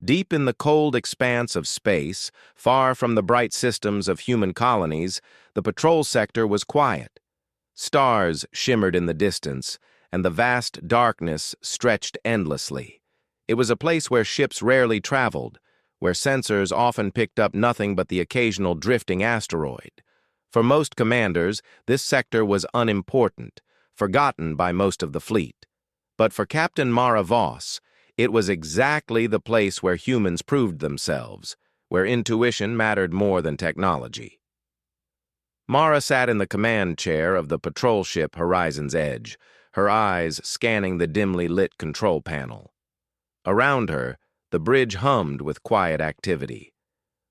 Deep in the cold expanse of space, far from the bright systems of human colonies, the patrol sector was quiet. Stars shimmered in the distance, and the vast darkness stretched endlessly. It was a place where ships rarely traveled, where sensors often picked up nothing but the occasional drifting asteroid. For most commanders, this sector was unimportant, forgotten by most of the fleet. But for Captain Mara Voss, it was exactly the place where humans proved themselves, where intuition mattered more than technology. Mara sat in the command chair of the patrol ship Horizon's Edge, her eyes scanning the dimly lit control panel. Around her, the bridge hummed with quiet activity.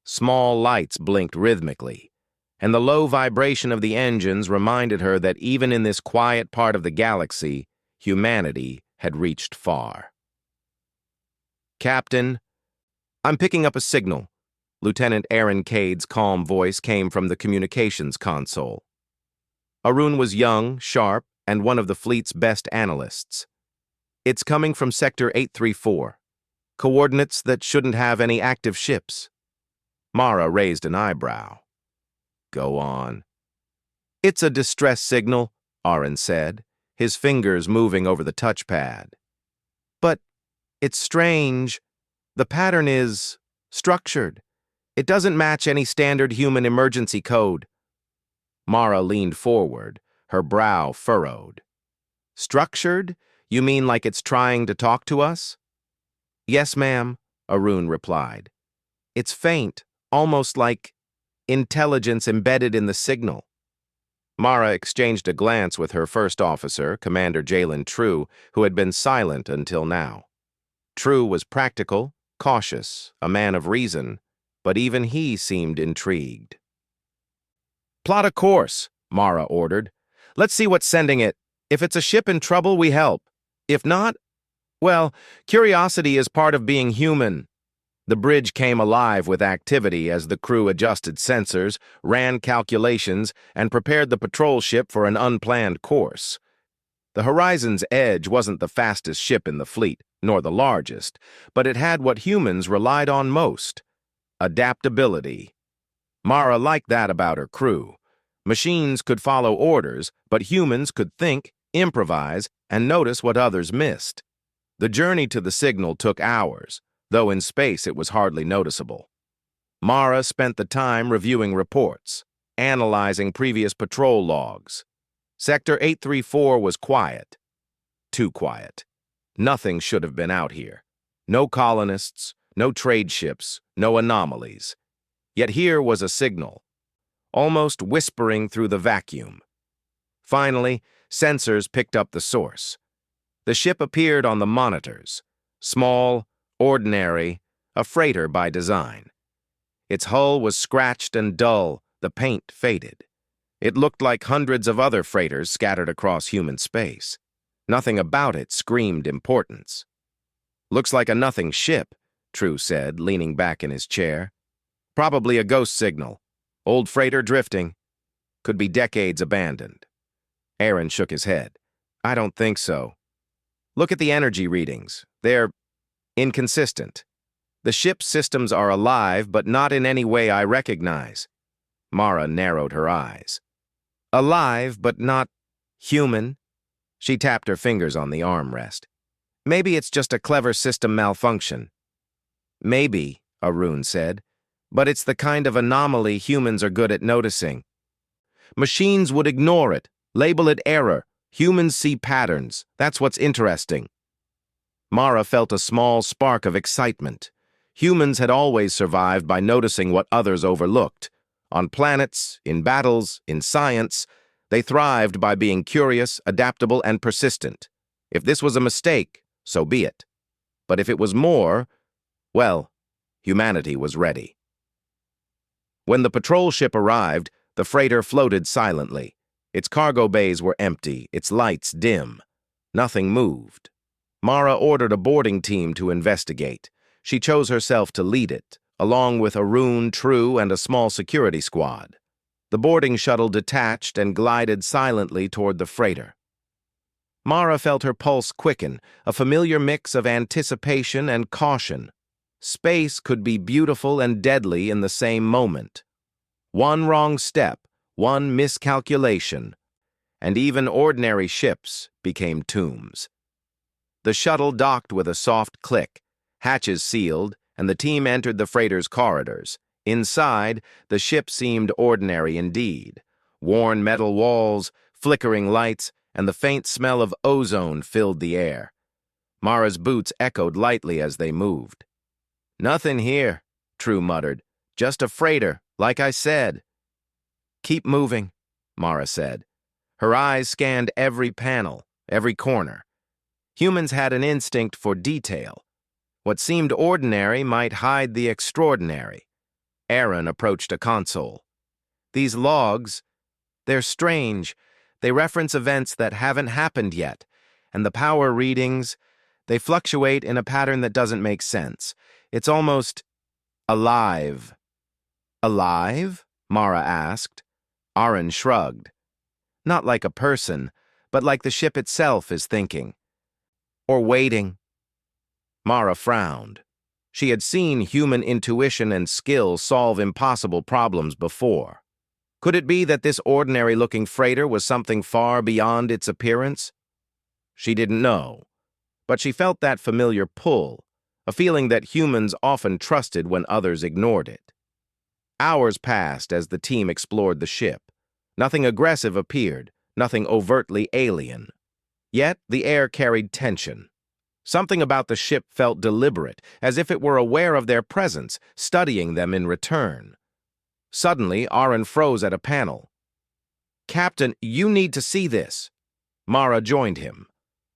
Small lights blinked rhythmically, and the low vibration of the engines reminded her that even in this quiet part of the galaxy, humanity had reached far. "Captain, I'm picking up a signal." Lieutenant Aaron Cade's calm voice came from the communications console. Arun was young, sharp, and one of the fleet's best analysts. "It's coming from Sector 834. Coordinates that shouldn't have any active ships." Mara raised an eyebrow. "Go on." "It's a distress signal," Aaron said, his fingers moving over the touchpad. "But it's strange. The pattern is structured. It doesn't match any standard human emergency code." Mara leaned forward, her brow furrowed. "Structured? You mean like it's trying to talk to us?" "Yes, ma'am," Arun replied. "It's faint, almost like intelligence embedded in the signal." Mara exchanged a glance with her first officer, Commander Jalen True, who had been silent until now. True was practical, cautious, a man of reason, but even he seemed intrigued. "Plot a course," Mara ordered. "Let's see what's sending it. If it's a ship in trouble, we help. If not, well, curiosity is part of being human." The bridge came alive with activity as the crew adjusted sensors, ran calculations, and prepared the patrol ship for an unplanned course. The Horizon's Edge wasn't the fastest ship in the fleet, nor the largest, but it had what humans relied on most: adaptability. Mara liked that about her crew. Machines could follow orders, but humans could think, improvise, and notice what others missed. The journey to the signal took hours, though in space it was hardly noticeable. Mara spent the time reviewing reports, analyzing previous patrol logs. Sector 834 was quiet. Too quiet. Nothing should have been out here. No colonists, no trade ships, no anomalies. Yet here was a signal, almost whispering through the vacuum. Finally, sensors picked up the source. The ship appeared on the monitors, small, ordinary, a freighter by design. Its hull was scratched and dull, the paint faded. It looked like hundreds of other freighters scattered across human space. Nothing about it screamed importance. "Looks like a nothing ship," True said, leaning back in his chair. "Probably a ghost signal. Old freighter drifting. Could be decades abandoned." Aaron shook his head. "I don't think so. Look at the energy readings. They're inconsistent. The ship's systems are alive, but not in any way I recognize." Mara narrowed her eyes. "Alive, but not human?" She tapped her fingers on the armrest. "Maybe it's just a clever system malfunction." "Maybe," Arun said, "but it's the kind of anomaly humans are good at noticing. Machines would ignore it, label it error. Humans see patterns. That's what's interesting." Mara felt a small spark of excitement. Humans had always survived by noticing what others overlooked. On planets, in battles, in science, they thrived by being curious, adaptable, and persistent. If this was a mistake, so be it. But if it was more, well, humanity was ready. When the patrol ship arrived, the freighter floated silently. Its cargo bays were empty, its lights dim. Nothing moved. Mara ordered a boarding team to investigate. She chose herself to lead it, along with Arun, True, and a small security squad. The boarding shuttle detached and glided silently toward the freighter. Mara felt her pulse quicken, a familiar mix of anticipation and caution. Space could be beautiful and deadly in the same moment. One wrong step, one miscalculation, and even ordinary ships became tombs. The shuttle docked with a soft click, hatches sealed, and the team entered the freighter's corridors. Inside, the ship seemed ordinary indeed. Worn metal walls, flickering lights, and the faint smell of ozone filled the air. Mara's boots echoed lightly as they moved. "Nothing here," True muttered. "Just a freighter, like I said." "Keep moving," Mara said. Her eyes scanned every panel, every corner. Humans had an instinct for detail. What seemed ordinary might hide the extraordinary. Aaron approached a console. "These logs, they're strange. They reference events that haven't happened yet. And the power readings, they fluctuate in a pattern that doesn't make sense. It's almost alive." "Alive?" Mara asked. Aaron shrugged. "Not like a person, but like the ship itself is thinking. Or waiting." Mara frowned. She had seen human intuition and skill solve impossible problems before. Could it be that this ordinary-looking freighter was something far beyond its appearance? She didn't know, but she felt that familiar pull, a feeling that humans often trusted when others ignored it. Hours passed as the team explored the ship. Nothing aggressive appeared, nothing overtly alien. Yet the air carried tension. Something about the ship felt deliberate, as if it were aware of their presence, studying them in return. Suddenly, Aaron froze at a panel. "Captain, you need to see this." Mara joined him.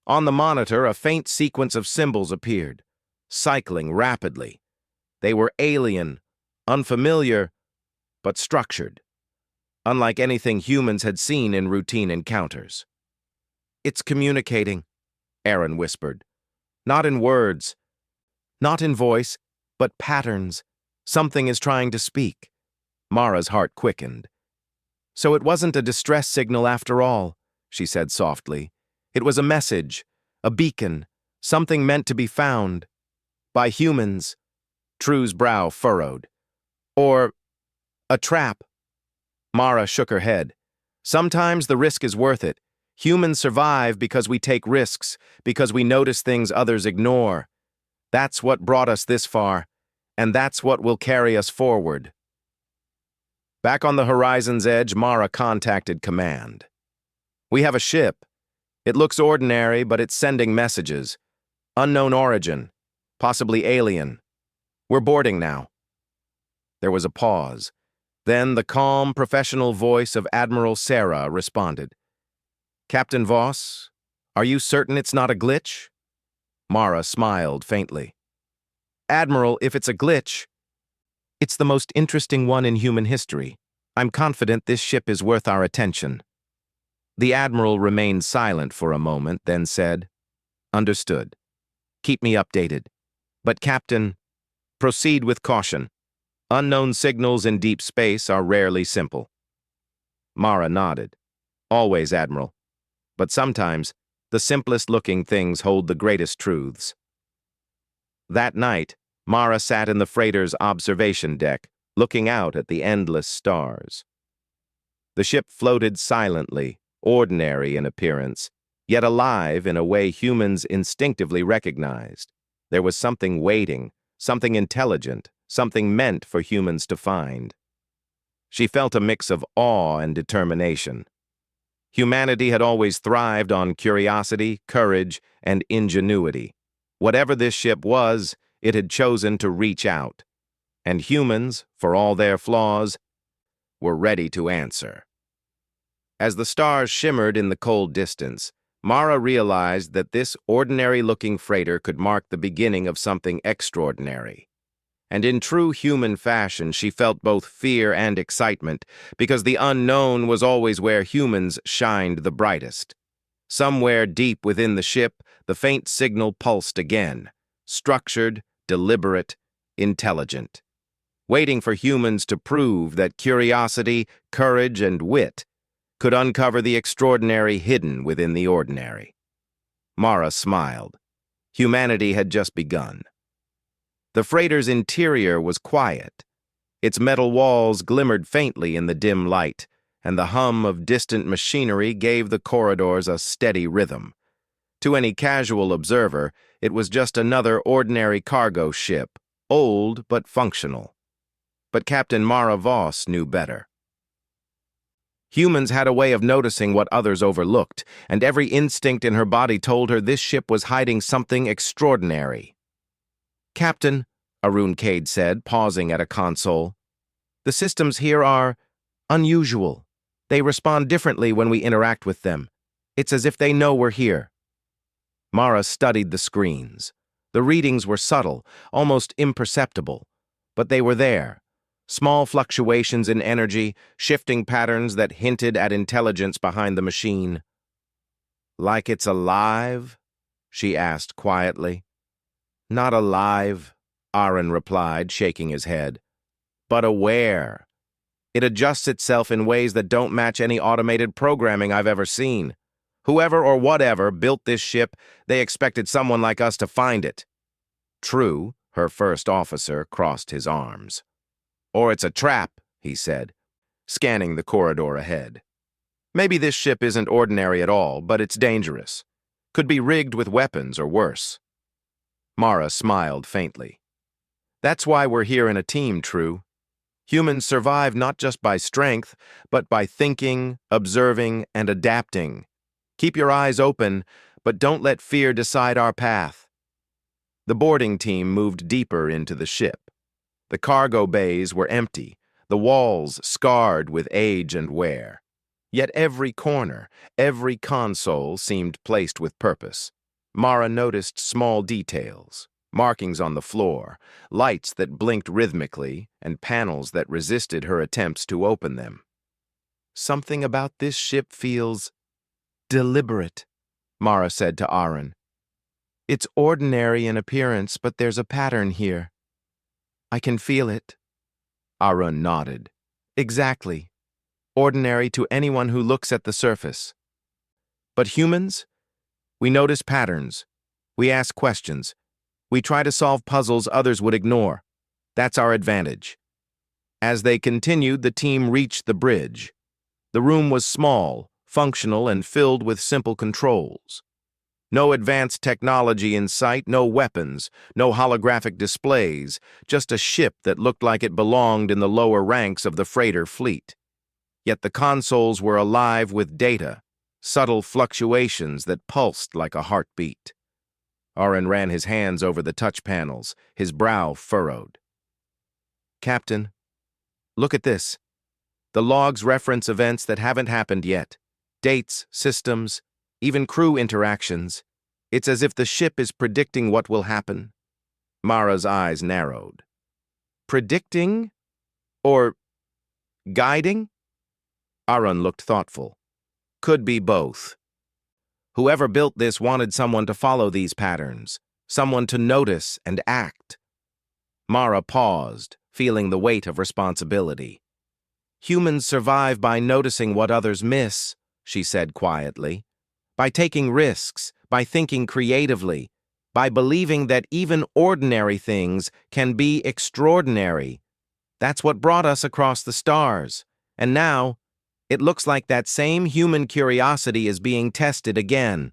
On the monitor, a faint sequence of symbols appeared, cycling rapidly. They were alien, unfamiliar, but structured, unlike anything humans had seen in routine encounters. "It's communicating," Aaron whispered. "Not in words, not in voice, but patterns. Something is trying to speak." Mara's heart quickened. "So it wasn't a distress signal after all," she said softly. "It was a message, a beacon, something meant to be found. By humans." True's brow furrowed. "Or a trap." Mara shook her head. "Sometimes the risk is worth it. Humans survive because we take risks, because we notice things others ignore. That's what brought us this far, and that's what will carry us forward." Back on the horizon's edge, Mara contacted command. "We have a ship. It looks ordinary, but it's sending messages. Unknown origin, possibly alien. We're boarding now." There was a pause. Then the calm, professional voice of Admiral Sarah responded. "Captain Voss, are you certain it's not a glitch?" Mara smiled faintly. "Admiral, if it's a glitch, it's the most interesting one in human history. I'm confident this ship is worth our attention." The Admiral remained silent for a moment, then said, "Understood. Keep me updated. But, Captain, proceed with caution. Unknown signals in deep space are rarely simple." Mara nodded. "Always, Admiral. But sometimes, the simplest-looking things hold the greatest truths." That night, Mara sat in the freighter's observation deck, looking out at the endless stars. The ship floated silently, ordinary in appearance, yet alive in a way humans instinctively recognized. There was something waiting, something intelligent, something meant for humans to find. She felt a mix of awe and determination. Humanity had always thrived on curiosity, courage, and ingenuity. Whatever this ship was, it had chosen to reach out. And humans, for all their flaws, were ready to answer. As the stars shimmered in the cold distance, Mara realized that this ordinary-looking freighter could mark the beginning of something extraordinary. And in true human fashion, she felt both fear and excitement, because the unknown was always where humans shined the brightest. Somewhere deep within the ship, the faint signal pulsed again, structured, deliberate, intelligent, waiting for humans to prove that curiosity, courage, and wit could uncover the extraordinary hidden within the ordinary. Mara smiled. Humanity had just begun. The freighter's interior was quiet. Its metal walls glimmered faintly in the dim light, and the hum of distant machinery gave the corridors a steady rhythm. To any casual observer, it was just another ordinary cargo ship, old but functional. But Captain Mara Voss knew better. Humans had a way of noticing what others overlooked, and every instinct in her body told her this ship was hiding something extraordinary. "Captain," Arun Cade said, pausing at a console, "the systems here are unusual. They respond differently when we interact with them. It's as if they know we're here." Mara studied the screens. The readings were subtle, almost imperceptible, but they were there. Small fluctuations in energy, shifting patterns that hinted at intelligence behind the machine. "Like it's alive?" she asked quietly. "Not alive," Aaron replied, shaking his head, "but aware. It adjusts itself in ways that don't match any automated programming I've ever seen. Whoever or whatever built this ship, they expected someone like us to find it." "True," her first officer crossed his arms. "Or it's a trap," he said, scanning the corridor ahead. "Maybe this ship isn't ordinary at all, but it's dangerous. Could be rigged with weapons or worse." Mara smiled faintly. "That's why we're here in a team, True. Humans survive not just by strength, but by thinking, observing, and adapting. Keep your eyes open, but don't let fear decide our path." The boarding team moved deeper into the ship. The cargo bays were empty, the walls scarred with age and wear. Yet every corner, every console seemed placed with purpose. Mara noticed small details, markings on the floor, lights that blinked rhythmically, and panels that resisted her attempts to open them. "Something about this ship feels deliberate," Mara said to Aaron. "It's ordinary in appearance, but there's a pattern here. I can feel it." Aaron nodded. "Exactly. Ordinary to anyone who looks at the surface. But humans? We notice patterns. We ask questions. We try to solve puzzles others would ignore. That's our advantage." As they continued, the team reached the bridge. The room was small, functional, and filled with simple controls. No advanced technology in sight, no weapons, no holographic displays, just a ship that looked like it belonged in the lower ranks of the freighter fleet. Yet the consoles were alive with data, subtle fluctuations that pulsed like a heartbeat. Aaron ran his hands over the touch panels, his brow furrowed. "Captain, look at this. The logs reference events that haven't happened yet. Dates, systems, even crew interactions. It's as if the ship is predicting what will happen." Mara's eyes narrowed. "Predicting? Or guiding?" Aaron looked thoughtful. "Could be both. Whoever built this wanted someone to follow these patterns, someone to notice and act." Mara paused, feeling the weight of responsibility. "Humans survive by noticing what others miss," she said quietly. "By taking risks, by thinking creatively, by believing that even ordinary things can be extraordinary. That's what brought us across the stars. And now, it looks like that same human curiosity is being tested again."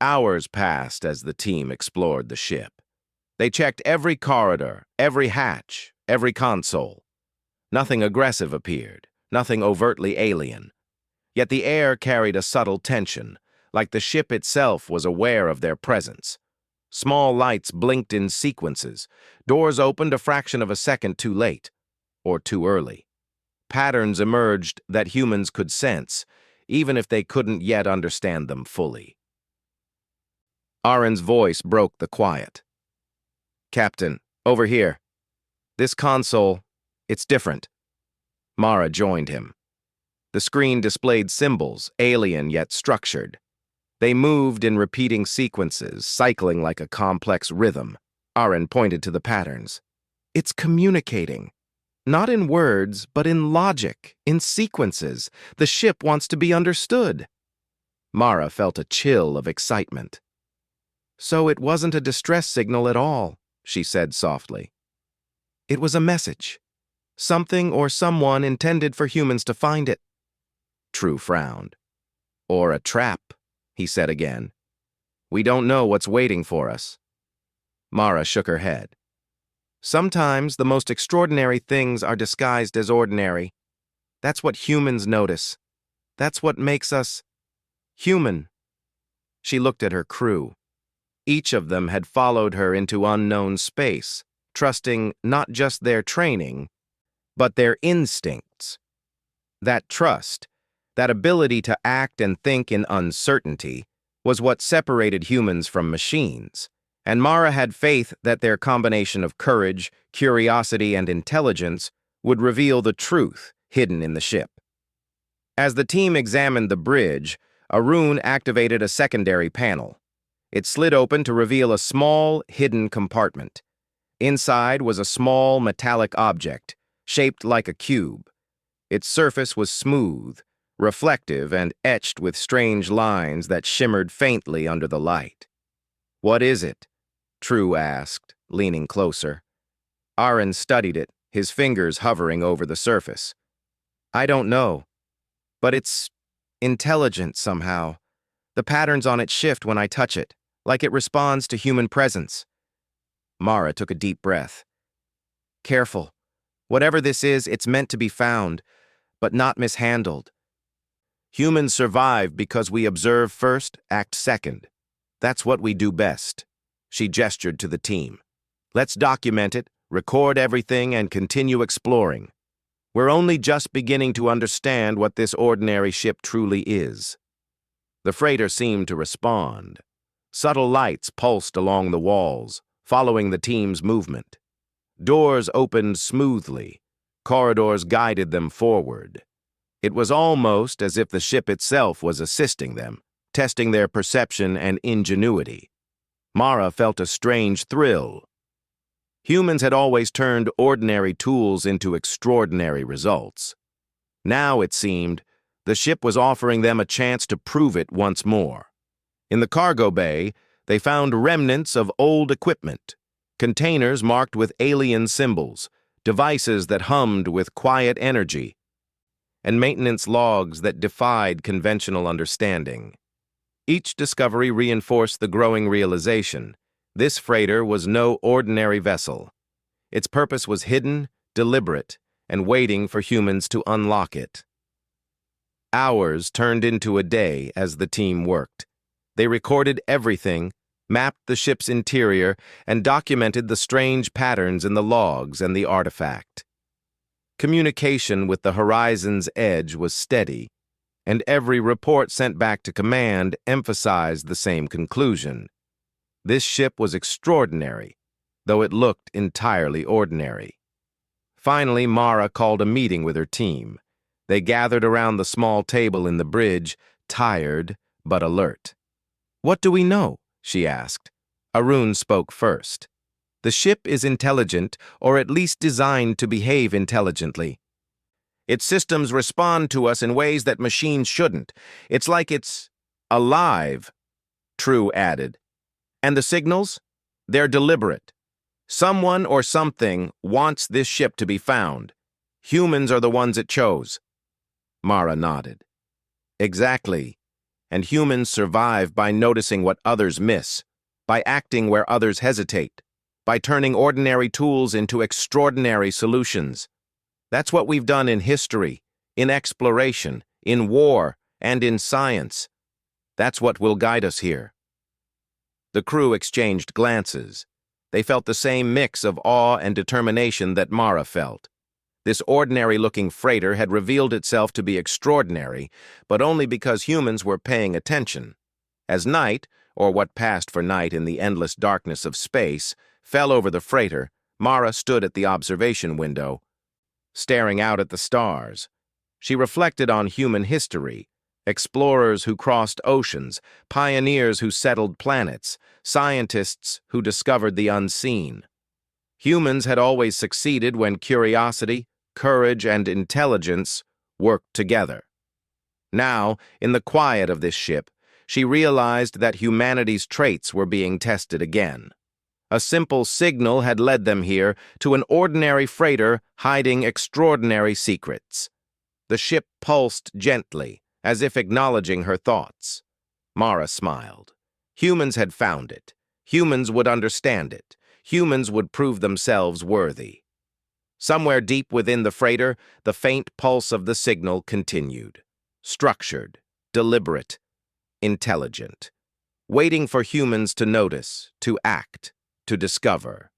Hours passed as the team explored the ship. They checked every corridor, every hatch, every console. Nothing aggressive appeared, nothing overtly alien. Yet the air carried a subtle tension, like the ship itself was aware of their presence. Small lights blinked in sequences. Doors opened a fraction of a second too late, or too early. Patterns emerged that humans could sense, even if they couldn't yet understand them fully. Aaron's voice broke the quiet. "Captain, over here. This console, it's different." Mara joined him. The screen displayed symbols, alien yet structured. They moved in repeating sequences, cycling like a complex rhythm. Aaron pointed to the patterns. "It's communicating. Not in words, but in logic, in sequences. The ship wants to be understood." Mara felt a chill of excitement. "So it wasn't a distress signal at all," she said softly. It was a message. Something or someone intended for humans to find it. True frowned. Or a trap, he said again. We don't know what's waiting for us. Mara shook her head. Sometimes the most extraordinary things are disguised as ordinary. That's what humans notice. That's what makes us human. She looked at her crew. Each of them had followed her into unknown space, trusting not just their training, but their instincts. That trust, that ability to act and think in uncertainty, was what separated humans from machines, and Mara had faith that their combination of courage, curiosity, and intelligence would reveal the truth hidden in the ship. As the team examined the bridge, Arun activated a secondary panel. It slid open to reveal a small, hidden compartment. Inside was a small, metallic object, shaped like a cube. Its surface was smooth, reflective, and etched with strange lines that shimmered faintly under the light. What is it? True asked, leaning closer. Aaron studied it, his fingers hovering over the surface. I don't know, but it's intelligent somehow. The patterns on it shift when I touch it, like it responds to human presence. Mara took a deep breath. Careful. Whatever this is, it's meant to be found, but not mishandled. Humans survive because we observe first, act second. That's what we do best. She gestured to the team. Let's document it, record everything, and continue exploring. We're only just beginning to understand what this ordinary ship truly is. The freighter seemed to respond. Subtle lights pulsed along the walls, following the team's movement. Doors opened smoothly. Corridors guided them forward. It was almost as if the ship itself was assisting them, testing their perception and ingenuity. Mara felt a strange thrill. Humans had always turned ordinary tools into extraordinary results. Now, it seemed, the ship was offering them a chance to prove it once more. In the cargo bay, they found remnants of old equipment, containers marked with alien symbols, devices that hummed with quiet energy, and maintenance logs that defied conventional understanding. Each discovery reinforced the growing realization: this freighter was no ordinary vessel. Its purpose was hidden, deliberate, and waiting for humans to unlock it. Hours turned into a day as the team worked. They recorded everything, mapped the ship's interior, and documented the strange patterns in the logs and the artifact. Communication with the horizon's edge was steady, and every report sent back to command emphasized the same conclusion. This ship was extraordinary, though it looked entirely ordinary. Finally, Mara called a meeting with her team. They gathered around the small table in the bridge, tired but alert. What do we know? She asked. Arun spoke first. The ship is intelligent, or at least designed to behave intelligently. Its systems respond to us in ways that machines shouldn't. It's like it's alive, True added. And the signals? They're deliberate. Someone or something wants this ship to be found. Humans are the ones it chose. Mara nodded. Exactly. And humans survive by noticing what others miss, by acting where others hesitate, by turning ordinary tools into extraordinary solutions. That's what we've done in history, in exploration, in war, and in science. That's what will guide us here. The crew exchanged glances. They felt the same mix of awe and determination that Mara felt. This ordinary-looking freighter had revealed itself to be extraordinary, but only because humans were paying attention. As night, or what passed for night in the endless darkness of space, fell over the freighter, Mara stood at the observation window, staring out at the stars. She reflected on human history: explorers who crossed oceans, pioneers who settled planets, scientists who discovered the unseen. Humans had always succeeded when curiosity, courage, and intelligence worked together. Now, in the quiet of this ship, she realized that humanity's traits were being tested again. A simple signal had led them here to an ordinary freighter hiding extraordinary secrets. The ship pulsed gently, as if acknowledging her thoughts. Mara smiled. Humans had found it. Humans would understand it. Humans would prove themselves worthy. Somewhere deep within the freighter, the faint pulse of the signal continued. Structured, deliberate, intelligent. Waiting for humans to notice, to act, to discover.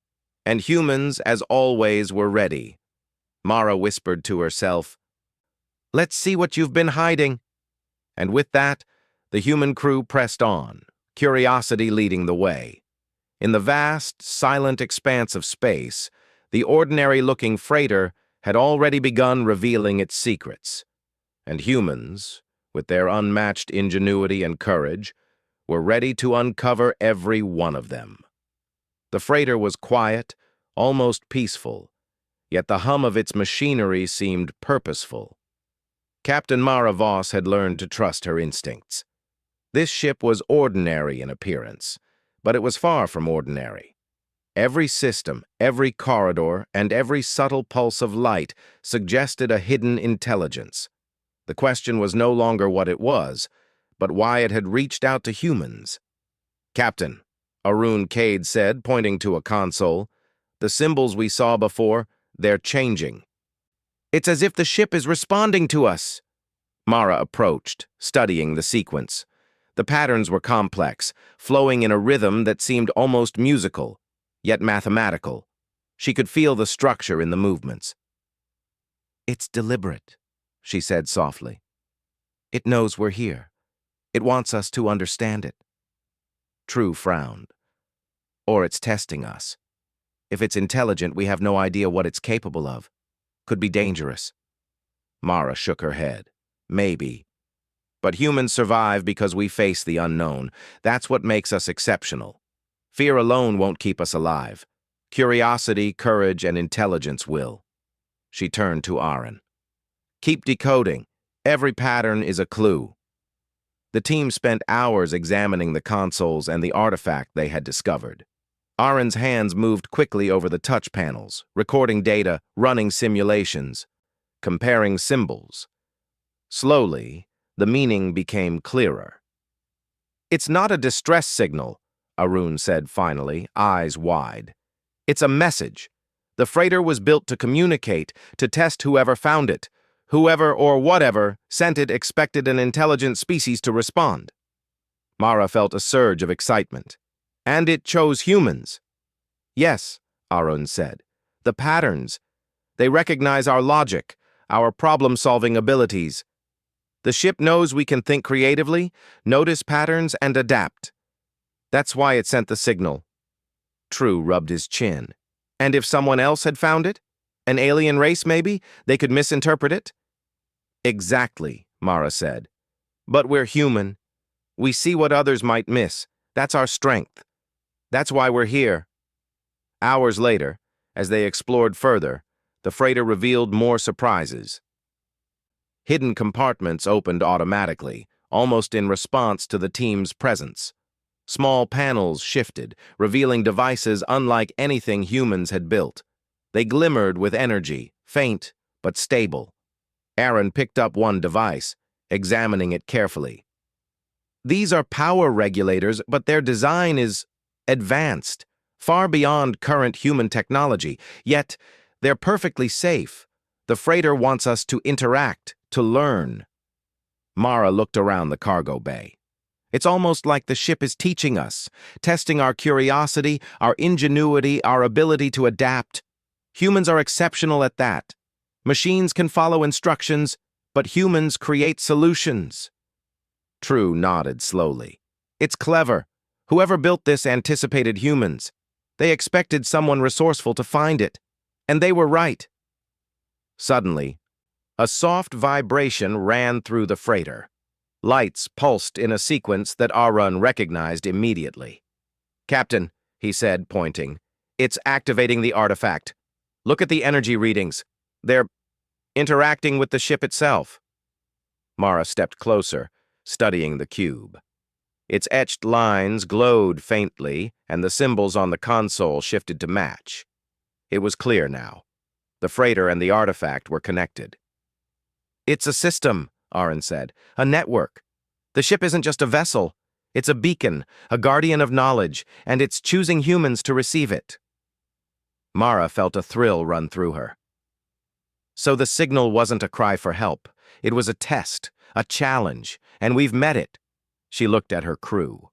And humans, as always, were ready. Mara whispered to herself, "Let's see what you've been hiding." And with that, the human crew pressed on, curiosity leading the way. In the vast, silent expanse of space, the ordinary-looking freighter had already begun revealing its secrets. And humans, with their unmatched ingenuity and courage, were ready to uncover every one of them. The freighter was quiet, almost peaceful, yet the hum of its machinery seemed purposeful. Captain Mara Voss had learned to trust her instincts. This ship was ordinary in appearance, but it was far from ordinary. Every system, every corridor, and every subtle pulse of light suggested a hidden intelligence. The question was no longer what it was, but why it had reached out to humans. "Captain," Arun Cade said, pointing to a console, "the symbols we saw before, they're changing." "It's as if the ship is responding to us." Mara approached, studying the sequence. The patterns were complex, flowing in a rhythm that seemed almost musical, yet mathematical. She could feel the structure in the movements. "It's deliberate," she said softly. "It knows we're here. It wants us to understand it." True frowned. "Or it's testing us. If it's intelligent, we have no idea what it's capable of. Could be dangerous." Mara shook her head. "Maybe. But humans survive because we face the unknown. That's what makes us exceptional. Fear alone won't keep us alive. Curiosity, courage, and intelligence will." She turned to Aaron. "Keep decoding. Every pattern is a clue." The team spent hours examining the consoles and the artifact they had discovered. Aaron's hands moved quickly over the touch panels, recording data, running simulations, comparing symbols. Slowly, the meaning became clearer. "It's not a distress signal," Arun said finally, eyes wide. "It's a message. The freighter was built to communicate, to test whoever found it. Whoever or whatever sent it expected an intelligent species to respond." Mara felt a surge of excitement. "And it chose humans." "Yes," Arun said. "The patterns. They recognize our logic, our problem-solving abilities. The ship knows we can think creatively, notice patterns, and adapt. That's why it sent the signal." True rubbed his chin. "And if someone else had found it? An alien race, maybe? They could misinterpret it?" "Exactly," Mara said. "But we're human. We see what others might miss. That's our strength. That's why we're here." Hours later, as they explored further, the freighter revealed more surprises. Hidden compartments opened automatically, almost in response to the team's presence. Small panels shifted, revealing devices unlike anything humans had built. They glimmered with energy, faint but stable. Aaron picked up one device, examining it carefully. "These are power regulators, but their design is advanced, far beyond current human technology. Yet, they're perfectly safe. The freighter wants us to interact, to learn." Mara looked around the cargo bay. "It's almost like the ship is teaching us, testing our curiosity, our ingenuity, our ability to adapt. Humans are exceptional at that. Machines can follow instructions, but humans create solutions." True nodded slowly. "It's clever. Whoever built this anticipated humans. They expected someone resourceful to find it. And they were right." Suddenly, a soft vibration ran through the freighter. Lights pulsed in a sequence that Arun recognized immediately. "Captain," he said, pointing, "it's activating the artifact. Look at the energy readings. They're interacting with the ship itself." Mara stepped closer, studying the cube. Its etched lines glowed faintly, and the symbols on the console shifted to match. It was clear now. The freighter and the artifact were connected. "It's a system," Aaron said. "A network. The ship isn't just a vessel. It's a beacon, a guardian of knowledge, and it's choosing humans to receive it." Mara felt a thrill run through her. So the signal wasn't a cry for help. It was a test, a challenge, and we've met it. She looked at her crew.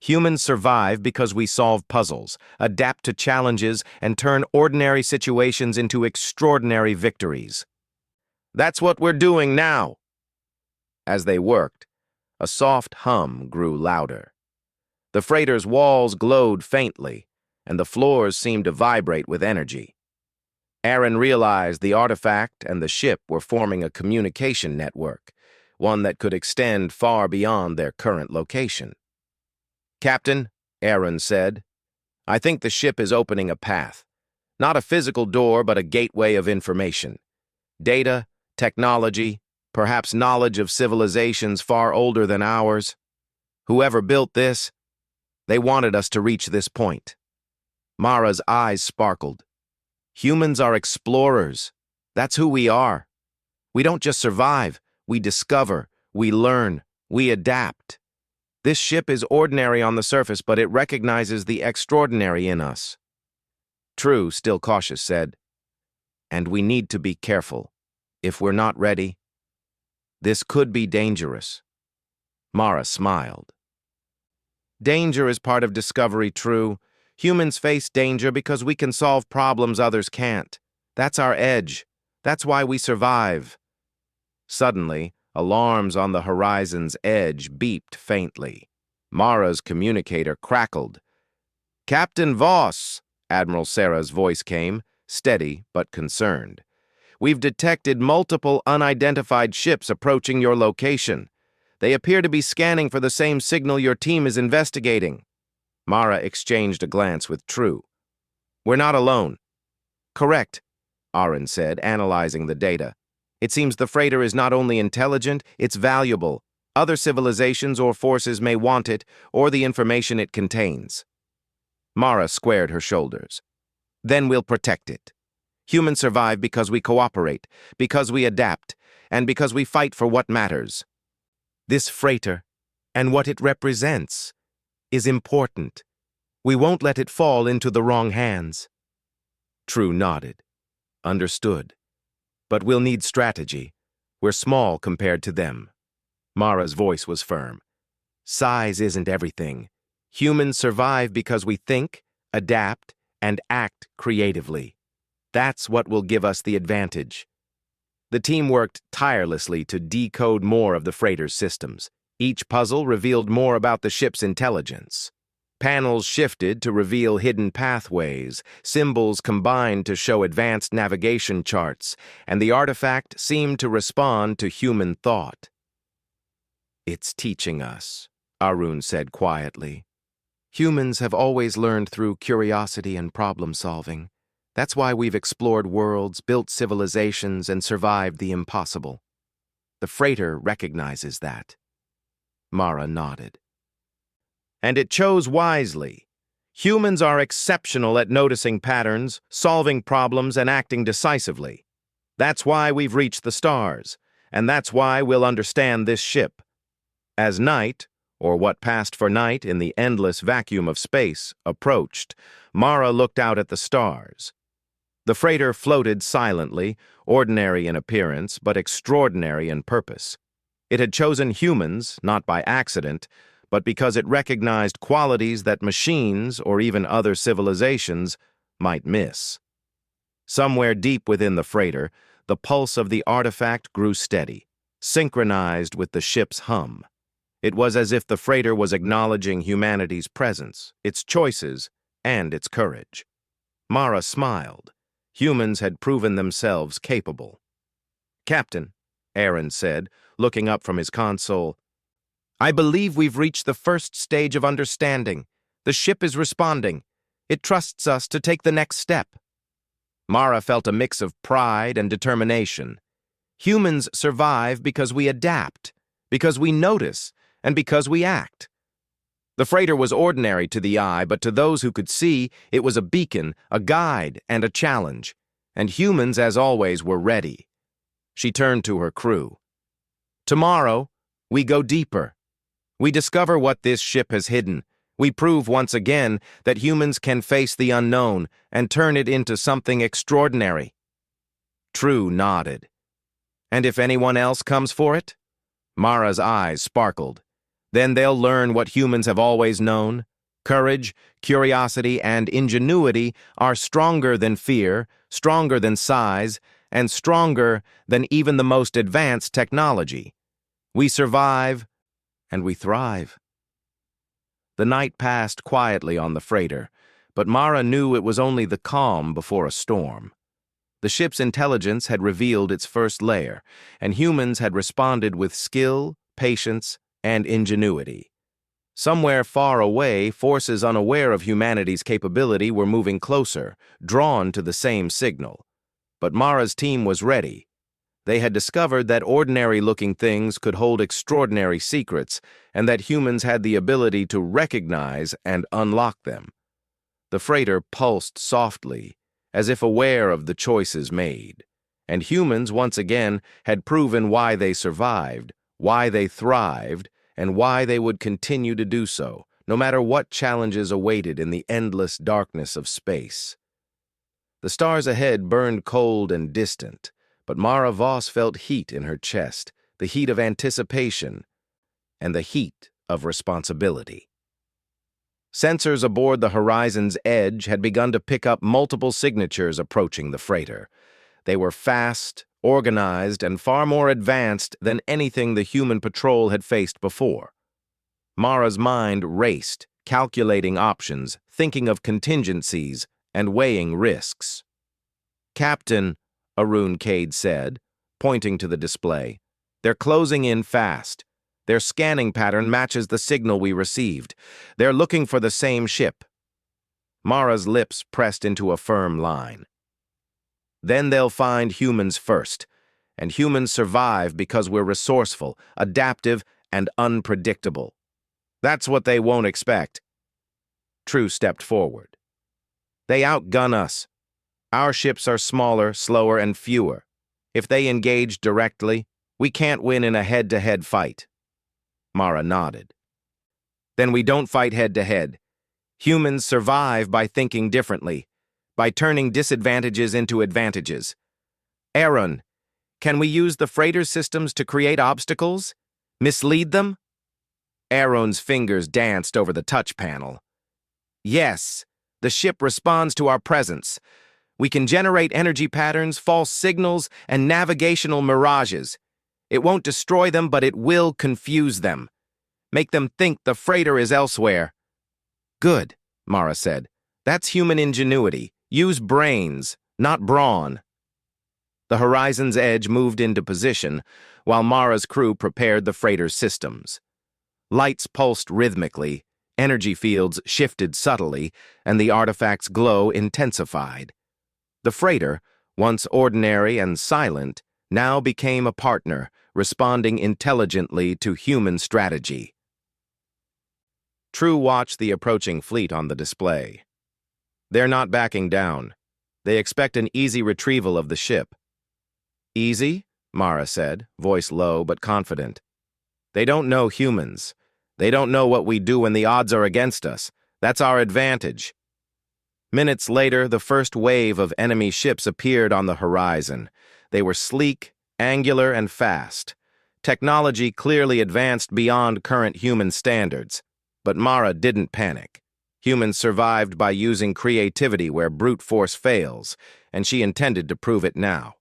Humans survive because we solve puzzles, adapt to challenges, and turn ordinary situations into extraordinary victories. That's what we're doing now. As they worked, a soft hum grew louder. The freighter's walls glowed faintly, and the floors seemed to vibrate with energy. Aaron realized the artifact and the ship were forming a communication network, one that could extend far beyond their current location. "Captain," Aaron said, "I think the ship is opening a path. Not a physical door, but a gateway of information. Data, technology, perhaps knowledge of civilizations far older than ours. Whoever built this, they wanted us to reach this point." Mara's eyes sparkled. "Humans are explorers. That's who we are. We don't just survive, we discover, we learn, we adapt. This ship is ordinary on the surface, but it recognizes the extraordinary in us." True, still cautious, said, "And we need to be careful. If we're not ready, this could be dangerous." Mara smiled. "Danger is part of discovery, True. Humans face danger because we can solve problems others can't. That's our edge. That's why we survive." Suddenly, alarms on the horizon's edge beeped faintly. Mara's communicator crackled. "Captain Voss," Admiral Sarah's voice came, steady but concerned. "We've detected multiple unidentified ships approaching your location. They appear to be scanning for the same signal your team is investigating." Mara exchanged a glance with True. "We're not alone." "Correct," Aaron said, analyzing the data. "It seems the freighter is not only intelligent, it's valuable. Other civilizations or forces may want it, or the information it contains." Mara squared her shoulders. "Then we'll protect it. Humans survive because we cooperate, because we adapt, and because we fight for what matters. This freighter, and what it represents, is important. We won't let it fall into the wrong hands." True nodded. "Understood. But we'll need strategy. We're small compared to them." Mara's voice was firm. "Size isn't everything. Humans survive because we think, adapt, and act creatively. That's what will give us the advantage." The team worked tirelessly to decode more of the freighter's systems. Each puzzle revealed more about the ship's intelligence. Panels shifted to reveal hidden pathways, symbols combined to show advanced navigation charts, and the artifact seemed to respond to human thought. "It's teaching us," Arun said quietly. "Humans have always learned through curiosity and problem-solving. That's why we've explored worlds, built civilizations, and survived the impossible. The freighter recognizes that." Mara nodded. "And it chose wisely. Humans are exceptional at noticing patterns, solving problems, and acting decisively. That's why we've reached the stars, and that's why we'll understand this ship." As night, or what passed for night in the endless vacuum of space, approached, Mara looked out at the stars. The freighter floated silently, ordinary in appearance, but extraordinary in purpose. It had chosen humans, not by accident, but because it recognized qualities that machines, or even other civilizations, might miss. Somewhere deep within the freighter, the pulse of the artifact grew steady, synchronized with the ship's hum. It was as if the freighter was acknowledging humanity's presence, its choices, and its courage. Mara smiled. Humans had proven themselves capable. "Captain," Aaron said, looking up from his console, "I believe we've reached the first stage of understanding. The ship is responding. It trusts us to take the next step." Mara felt a mix of pride and determination. Humans survive because we adapt, because we notice, and because we act. The freighter was ordinary to the eye, but to those who could see, it was a beacon, a guide, and a challenge. And humans, as always, were ready. She turned to her crew. Tomorrow, we go deeper. We discover what this ship has hidden. We prove once again that humans can face the unknown and turn it into something extraordinary. True nodded. And if anyone else comes for it? Mara's eyes sparkled. Then they'll learn what humans have always known. Courage, curiosity, and ingenuity are stronger than fear, stronger than size, and stronger than even the most advanced technology. We survive, and we thrive. The night passed quietly on the freighter, but Mara knew it was only the calm before a storm. The ship's intelligence had revealed its first layer, and humans had responded with skill, patience, and ingenuity. Somewhere far away, forces unaware of humanity's capability were moving closer, drawn to the same signal. But Mara's team was ready. They had discovered that ordinary-looking things could hold extraordinary secrets, and that humans had the ability to recognize and unlock them. The freighter pulsed softly, as if aware of the choices made. And humans, once again, had proven why they survived, why they thrived, and why they would continue to do so, no matter what challenges awaited in the endless darkness of space. The stars ahead burned cold and distant, but Mara Voss felt heat in her chest, the heat of anticipation, and the heat of responsibility. Sensors aboard the Horizon's edge had begun to pick up multiple signatures approaching the freighter. They were fast, organized, and far more advanced than anything the human patrol had faced before. Mara's mind raced, calculating options, thinking of contingencies, and weighing risks. "Captain," Arun Cade said, pointing to the display, "they're closing in fast. Their scanning pattern matches the signal we received. They're looking for the same ship." Mara's lips pressed into a firm line. "Then they'll find humans first, and humans survive because we're resourceful, adaptive, and unpredictable. That's what they won't expect." True stepped forward. "They outgun us. Our ships are smaller, slower, and fewer. If they engage directly, we can't win in a head-to-head fight." Mara nodded. "Then we don't fight head-to-head. Humans survive by thinking differently, by turning disadvantages into advantages. Aaron, can we use the freighter systems to create obstacles? Mislead them?" Aaron's fingers danced over the touch panel. "Yes, the ship responds to our presence. We can generate energy patterns, false signals, and navigational mirages. It won't destroy them, but it will confuse them. Make them think the freighter is elsewhere." "Good," Mara said. "That's human ingenuity. Use brains, not brawn." The Horizon's edge moved into position, while Mara's crew prepared the freighter's systems. Lights pulsed rhythmically, energy fields shifted subtly, and the artifact's glow intensified. The freighter, once ordinary and silent, now became a partner, responding intelligently to human strategy. True watched the approaching fleet on the display. "They're not backing down. They expect an easy retrieval of the ship." "Easy?" Mara said, voice low but confident. "They don't know humans. They don't know what we do when the odds are against us. That's our advantage." Minutes later, the first wave of enemy ships appeared on the horizon. They were sleek, angular, and fast. Technology clearly advanced beyond current human standards. But Mara didn't panic. Humans survived by using creativity where brute force fails, and she intended to prove it now.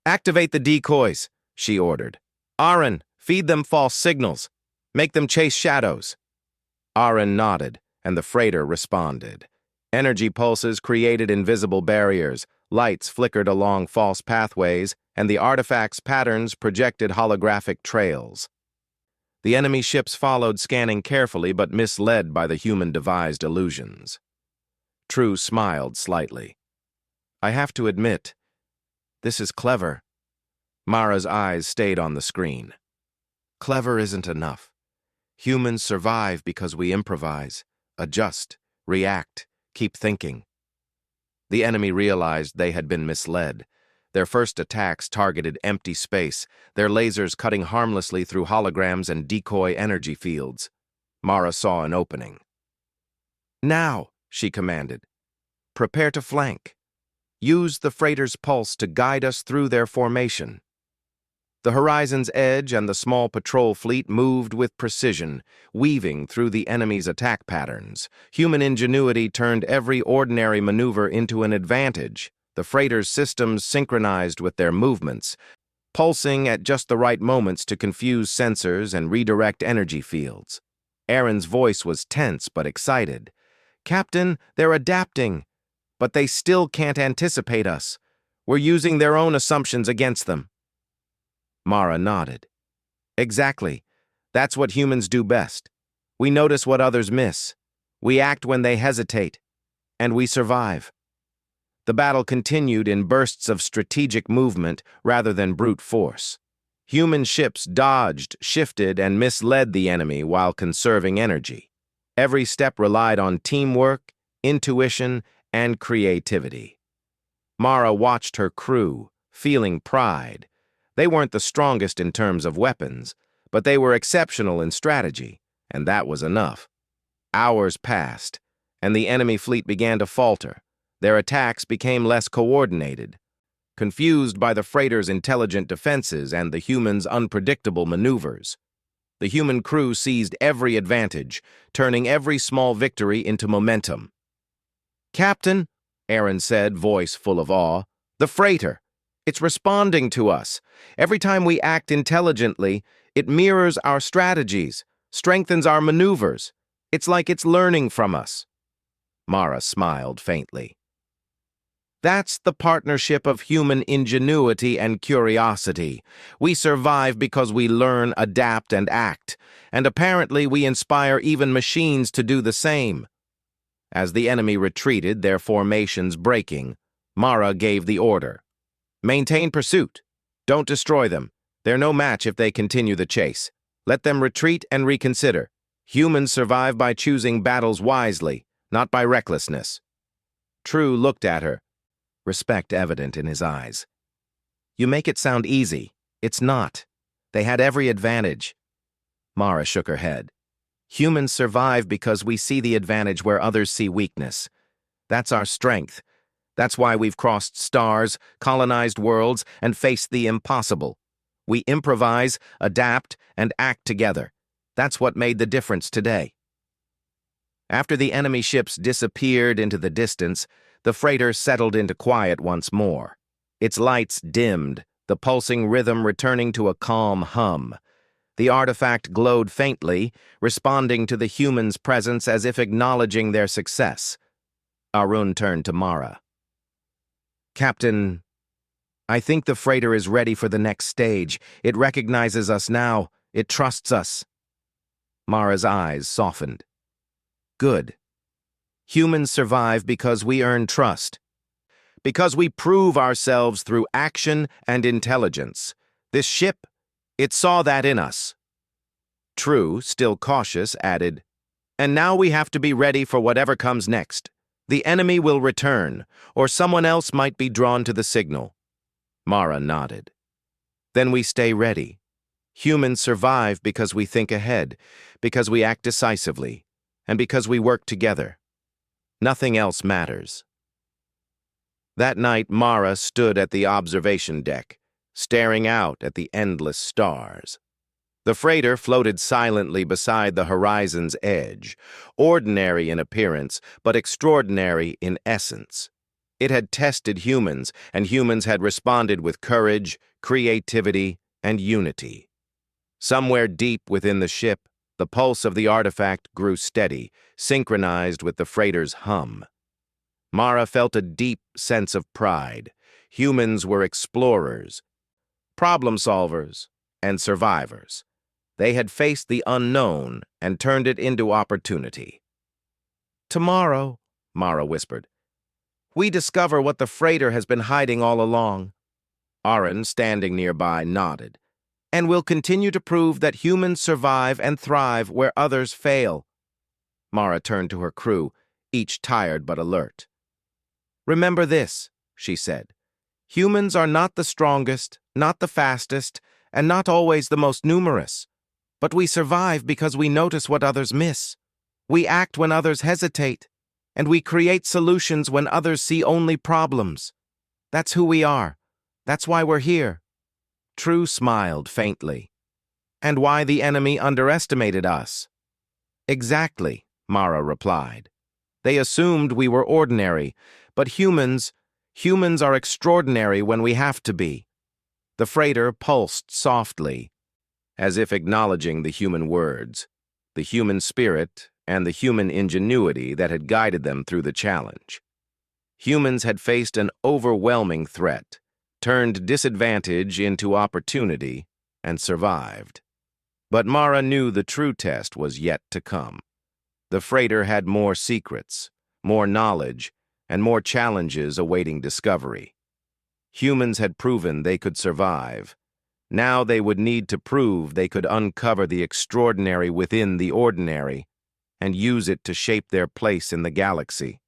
"Activate the decoys," she ordered. "Aaron, feed them false signals. Make them chase shadows." Aaron nodded, and the freighter responded. Energy pulses created invisible barriers, lights flickered along false pathways, and the artifact's patterns projected holographic trails. The enemy ships followed, scanning carefully but misled by the human-devised illusions. True smiled slightly. "I have to admit, this is clever." Mara's eyes stayed on the screen. "Clever isn't enough. Humans survive because we improvise, adjust, react, keep thinking. The enemy realized they had been misled. Their first attacks targeted empty space, their lasers cutting harmlessly through holograms and decoy energy fields. Mara saw an opening. "Now," she commanded. "Prepare to flank. Use the freighter's pulse to guide us through their formation." The horizon's edge and the small patrol fleet moved with precision, weaving through the enemy's attack patterns. Human ingenuity turned every ordinary maneuver into an advantage. The freighter's systems synchronized with their movements, pulsing at just the right moments to confuse sensors and redirect energy fields. Aaron's voice was tense but excited. "Captain, they're adapting, but they still can't anticipate us. We're using their own assumptions against them." Mara nodded. "Exactly. That's what humans do best. We notice what others miss. We act when they hesitate. And we survive." The battle continued in bursts of strategic movement rather than brute force. Human ships dodged, shifted, and misled the enemy while conserving energy. Every step relied on teamwork, intuition, and creativity. Mara watched her crew, feeling pride. They weren't the strongest in terms of weapons, but they were exceptional in strategy, and that was enough. Hours passed, and the enemy fleet began to falter. Their attacks became less coordinated. Confused by the freighter's intelligent defenses and the humans' unpredictable maneuvers, the human crew seized every advantage, turning every small victory into momentum. "Captain," Aaron said, voice full of awe, "the freighter. It's responding to us. Every time we act intelligently, it mirrors our strategies, strengthens our maneuvers. It's like it's learning from us." Mara smiled faintly. "That's the partnership of human ingenuity and curiosity. We survive because we learn, adapt, and act, and apparently we inspire even machines to do the same." As the enemy retreated, their formations breaking, Mara gave the order. "Maintain pursuit. Don't destroy them. They're no match if they continue the chase. Let them retreat and reconsider. Humans survive by choosing battles wisely, not by recklessness." True looked at her, respect evident in his eyes. "You make it sound easy. It's not. They had every advantage." Mara shook her head. "Humans survive because we see the advantage where others see weakness. That's our strength. That's why we've crossed stars, colonized worlds, and faced the impossible. We improvise, adapt, and act together. That's what made the difference today." After the enemy ships disappeared into the distance, the freighter settled into quiet once more. Its lights dimmed, the pulsing rhythm returning to a calm hum. The artifact glowed faintly, responding to the humans' presence as if acknowledging their success. Arun turned to Mara. "Captain, I think the freighter is ready for the next stage. It recognizes us now. It trusts us." Mara's eyes softened. "Good. Humans survive because we earn trust. Because we prove ourselves through action and intelligence. This ship, it saw that in us." True, still cautious, added, "And now we have to be ready for whatever comes next. The enemy will return, or someone else might be drawn to the signal." Mara nodded. "Then we stay ready. Humans survive because we think ahead, because we act decisively, and because we work together. Nothing else matters." That night, Mara stood at the observation deck, staring out at the endless stars. The freighter floated silently beside the horizon's edge, ordinary in appearance, but extraordinary in essence. It had tested humans, and humans had responded with courage, creativity, and unity. Somewhere deep within the ship, the pulse of the artifact grew steady, synchronized with the freighter's hum. Mara felt a deep sense of pride. Humans were explorers, problem solvers, and survivors. They had faced the unknown and turned it into opportunity. "Tomorrow," Mara whispered, "we discover what the freighter has been hiding all along." Orion, standing nearby, nodded. And we'll continue to prove that humans survive and thrive where others fail. Mara turned to her crew, each tired but alert. Remember this, she said. Humans are not the strongest, not the fastest, and not always the most numerous. But we survive because we notice what others miss. We act when others hesitate, and we create solutions when others see only problems. That's who we are. That's why we're here. True smiled faintly. And why the enemy underestimated us. Exactly, Mara replied. They assumed we were ordinary, but humans are extraordinary when we have to be. The freighter pulsed softly, as if acknowledging the human words, the human spirit, and the human ingenuity that had guided them through the challenge. Humans had faced an overwhelming threat, turned disadvantage into opportunity, and survived. But Mara knew the true test was yet to come. The freighter had more secrets, more knowledge, and more challenges awaiting discovery. Humans had proven they could survive. Now they would need to prove they could uncover the extraordinary within the ordinary and use it to shape their place in the galaxy.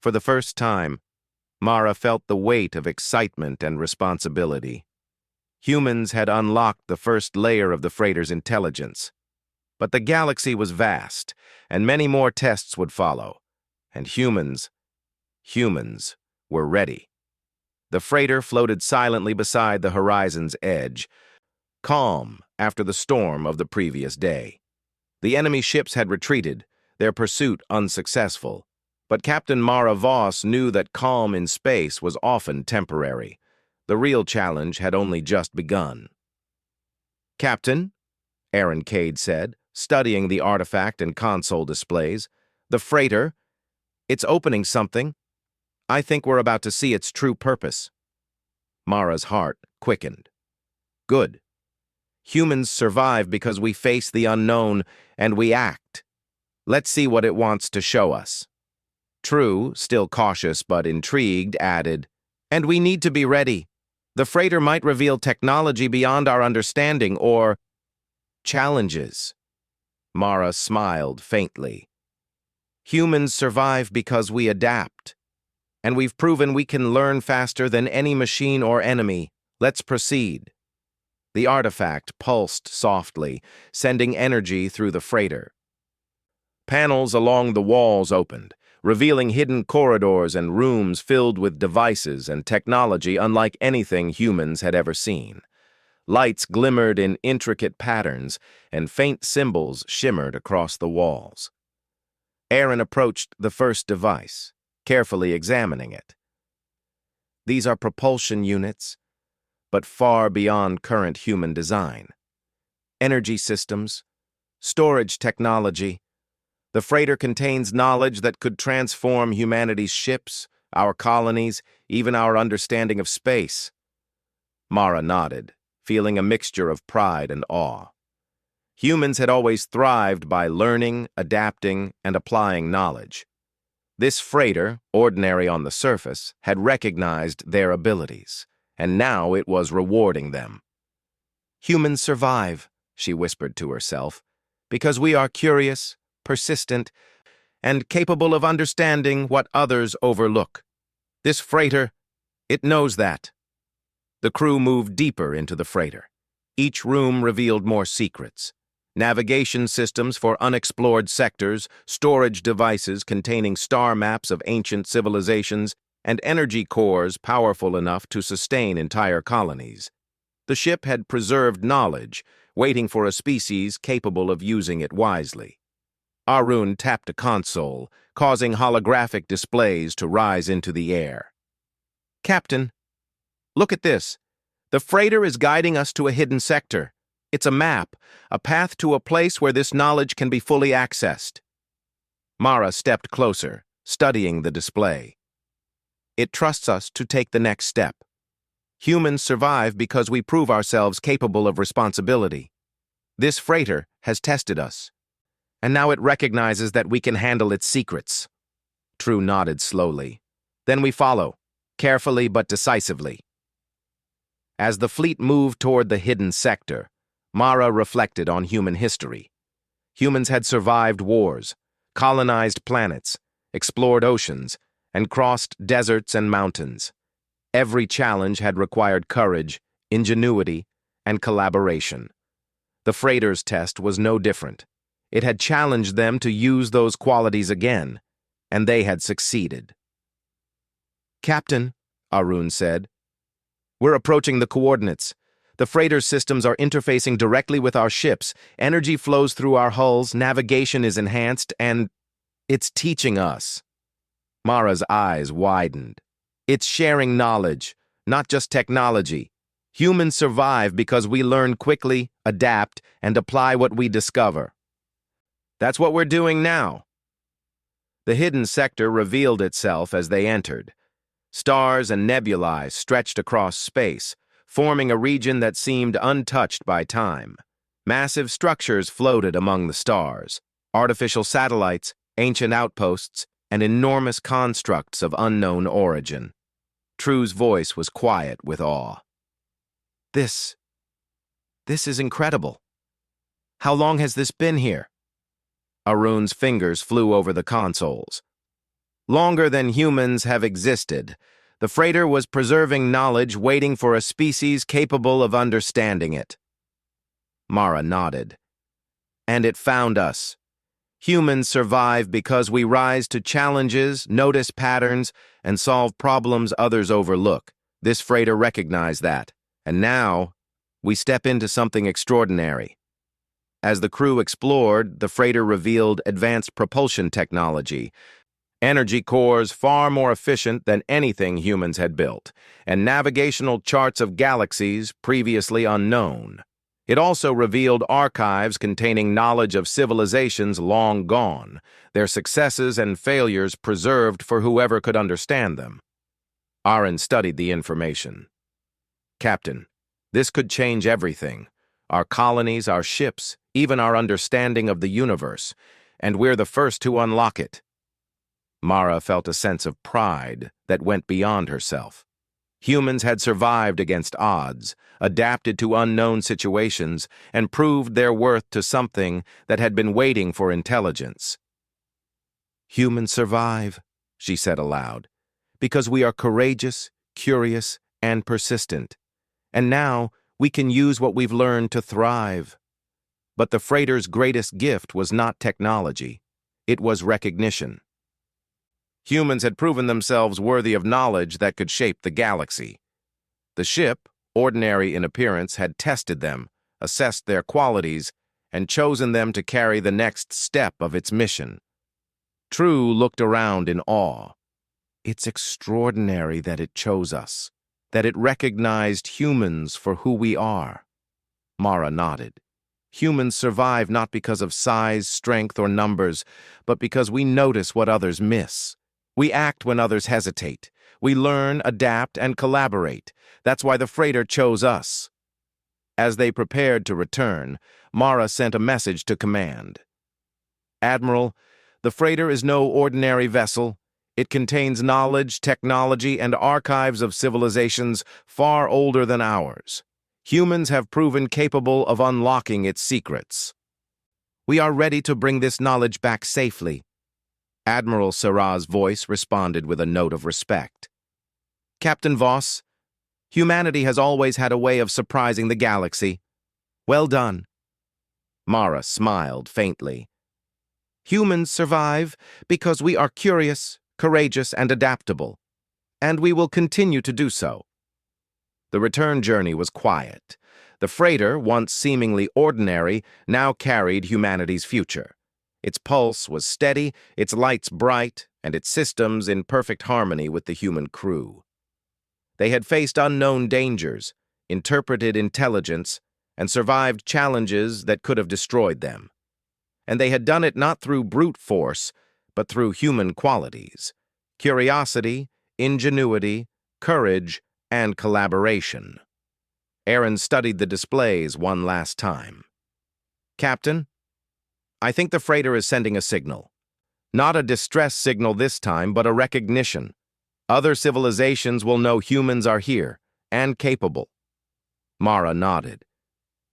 For the first time, Mara felt the weight of excitement and responsibility. Humans had unlocked the first layer of the freighter's intelligence. But the galaxy was vast, and many more tests would follow. And humans were ready. The freighter floated silently beside the horizon's edge, calm after the storm of the previous day. The enemy ships had retreated, their pursuit unsuccessful. But Captain Mara Voss knew that calm in space was often temporary. The real challenge had only just begun. "Captain," Aaron Cade said, studying the artifact and console displays, "the freighter, it's opening something. I think we're about to see its true purpose." Mara's heart quickened. Good. Humans survive because we face the unknown and we act. Let's see what it wants to show us. True, still cautious but intrigued, added, "And we need to be ready. The freighter might reveal technology beyond our understanding or challenges." Mara smiled faintly. "Humans survive because we adapt. And we've proven we can learn faster than any machine or enemy. Let's proceed." The artifact pulsed softly, sending energy through the freighter. Panels along the walls opened, revealing hidden corridors and rooms filled with devices and technology unlike anything humans had ever seen. Lights glimmered in intricate patterns, and faint symbols shimmered across the walls. Aaron approached the first device, carefully examining it. These are propulsion units, but far beyond current human design. Energy systems, storage technology. The freighter contains knowledge that could transform humanity's ships, our colonies, even our understanding of space. Mara nodded, feeling a mixture of pride and awe. Humans had always thrived by learning, adapting, and applying knowledge. This freighter, ordinary on the surface, had recognized their abilities, and now it was rewarding them. "Humans survive," she whispered to herself, "because we are curious, persistent, and capable of understanding what others overlook. This freighter, it knows that." The crew moved deeper into the freighter. Each room revealed more secrets. Navigation systems for unexplored sectors, storage devices containing star maps of ancient civilizations, and energy cores powerful enough to sustain entire colonies. The ship had preserved knowledge, waiting for a species capable of using it wisely. Arun tapped a console, causing holographic displays to rise into the air. "Captain, look at this. The freighter is guiding us to a hidden sector. It's a map, a path to a place where this knowledge can be fully accessed." Mara stepped closer, studying the display. "It trusts us to take the next step. Humans survive because we prove ourselves capable of responsibility. This freighter has tested us, and now it recognizes that we can handle its secrets." True nodded slowly. "Then we follow, carefully but decisively." As the fleet moved toward the hidden sector, Mara reflected on human history. Humans had survived wars, colonized planets, explored oceans, and crossed deserts and mountains. Every challenge had required courage, ingenuity, and collaboration. The freighter's test was no different. It had challenged them to use those qualities again, and they had succeeded. "Captain," Arun said, "we're approaching the coordinates. The freighter's systems are interfacing directly with our ships. Energy flows through our hulls, navigation is enhanced, and it's teaching us." Mara's eyes widened. "It's sharing knowledge, not just technology. Humans survive because we learn quickly, adapt, and apply what we discover. That's what we're doing now." The hidden sector revealed itself as they entered. Stars and nebulae stretched across space, forming a region that seemed untouched by time. Massive structures floated among the stars, artificial satellites, ancient outposts, and enormous constructs of unknown origin. True's voice was quiet with awe. This is incredible. How long has this been here?" Arun's fingers flew over the consoles. "Longer than humans have existed. The freighter was preserving knowledge, waiting for a species capable of understanding it." Mara nodded. "And it found us. Humans survive because we rise to challenges, notice patterns, and solve problems others overlook. This freighter recognized that. And now, we step into something extraordinary." As the crew explored, the freighter revealed advanced propulsion technology, energy cores far more efficient than anything humans had built, and navigational charts of galaxies previously unknown. It also revealed archives containing knowledge of civilizations long gone, their successes and failures preserved for whoever could understand them. Arun studied the information. "Captain, this could change everything. Our colonies, our ships, even our understanding of the universe, and we're the first to unlock it." Mara felt a sense of pride that went beyond herself. Humans had survived against odds, adapted to unknown situations, and proved their worth to something that had been waiting for intelligence. "Humans survive," she said aloud, "because we are courageous, curious, and persistent. And now, we can use what we've learned to thrive." But the freighter's greatest gift was not technology. It was recognition. Humans had proven themselves worthy of knowledge that could shape the galaxy. The ship, ordinary in appearance, had tested them, assessed their qualities, and chosen them to carry the next step of its mission. True looked around in awe. "It's extraordinary that it chose us, that it recognized humans for who we are." Mara nodded. "Humans survive not because of size, strength, or numbers, but because we notice what others miss. We act when others hesitate. We learn, adapt, and collaborate. That's why the freighter chose us." As they prepared to return, Mara sent a message to command. "Admiral, the freighter is no ordinary vessel. It contains knowledge, technology, and archives of civilizations far older than ours. Humans have proven capable of unlocking its secrets. We are ready to bring this knowledge back safely." Admiral Sarah's voice responded with a note of respect. "Captain Voss, humanity has always had a way of surprising the galaxy. Well done." Mara smiled faintly. "Humans survive because we are curious, courageous, and adaptable, and we will continue to do so." The return journey was quiet. The freighter, once seemingly ordinary, now carried humanity's future. Its pulse was steady, its lights bright, and its systems in perfect harmony with the human crew. They had faced unknown dangers, interpreted intelligence, and survived challenges that could have destroyed them. And they had done it not through brute force, but through human qualities: curiosity, ingenuity, courage, and collaboration. Aaron studied the displays one last time. "Captain, I think the freighter is sending a signal. Not a distress signal this time, but a recognition. Other civilizations will know humans are here, and capable. Mara nodded.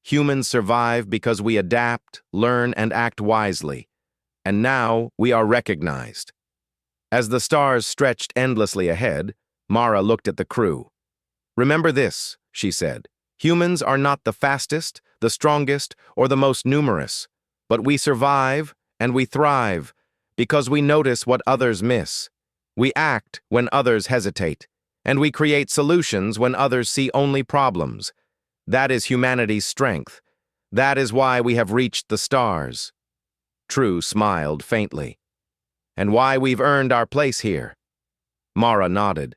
Humans survive because we adapt, learn, and act wisely. And now we are recognized. As the stars stretched endlessly ahead, Mara looked at the crew. Remember this, she said. Humans are not the fastest, the strongest, or the most numerous, but we survive and we thrive because we notice what others miss. We act when others hesitate, and we create solutions when others see only problems. That is humanity's strength. That is why we have reached the stars. True smiled faintly. And why we've earned our place here. Mara nodded.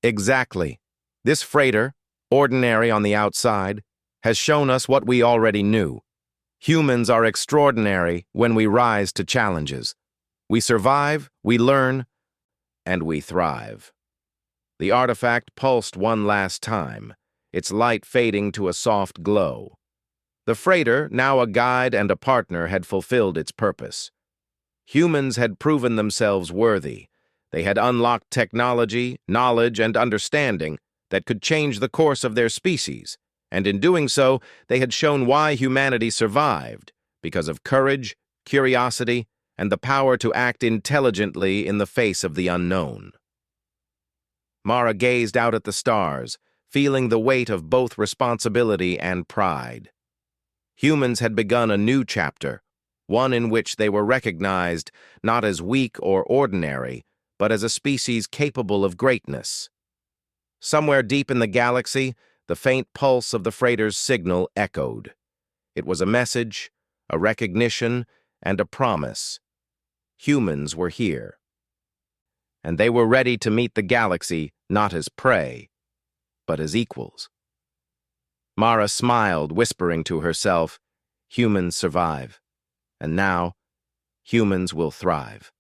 Exactly. This freighter, ordinary on the outside, has shown us what we already knew. Humans are extraordinary when we rise to challenges. We survive, we learn, and we thrive. The artifact pulsed one last time, its light fading to a soft glow. The freighter, now a guide and a partner, had fulfilled its purpose. Humans had proven themselves worthy. They had unlocked technology, knowledge, and understanding that could change the course of their species, and in doing so, they had shown why humanity survived, because of courage, curiosity, and the power to act intelligently in the face of the unknown. Mara gazed out at the stars, feeling the weight of both responsibility and pride. Humans had begun a new chapter, one in which they were recognized not as weak or ordinary, but as a species capable of greatness. Somewhere deep in the galaxy, the faint pulse of the freighter's signal echoed. It was a message, a recognition, and a promise. Humans were here. And they were ready to meet the galaxy not as prey, but as equals. Mara smiled, whispering to herself, humans survive. And now, humans will thrive.